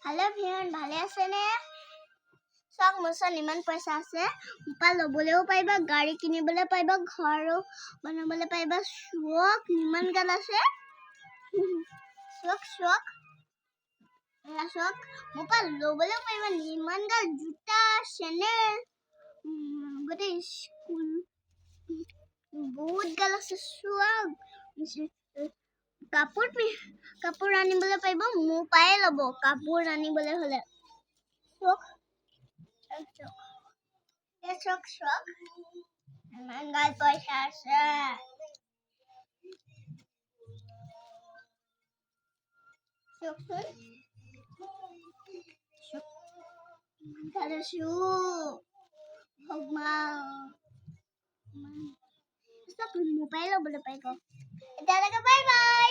hello viewer ভালে আছে নে সব মোৰখন ইমান পইচা আছে পা লবলেও পাইবা গাড়ী কিনিবলে পাইবা ঘৰো বনাবলে পাইবা শোক ইমান গাল আছে শোক মোপা লবলেও পাইবা ইমান গাল জুতা চেনেল গতে স্কুল বহুত গাল আছে শোক কাপোৰ আনিবলে পাইবা মো পায়ে লব কাপোৰ আনিবলে হলে শোক ইমান গাল পইচা আছে শোক সব মোবাইল লবলে পাইবা এতিয়ালৈকে বাই বাই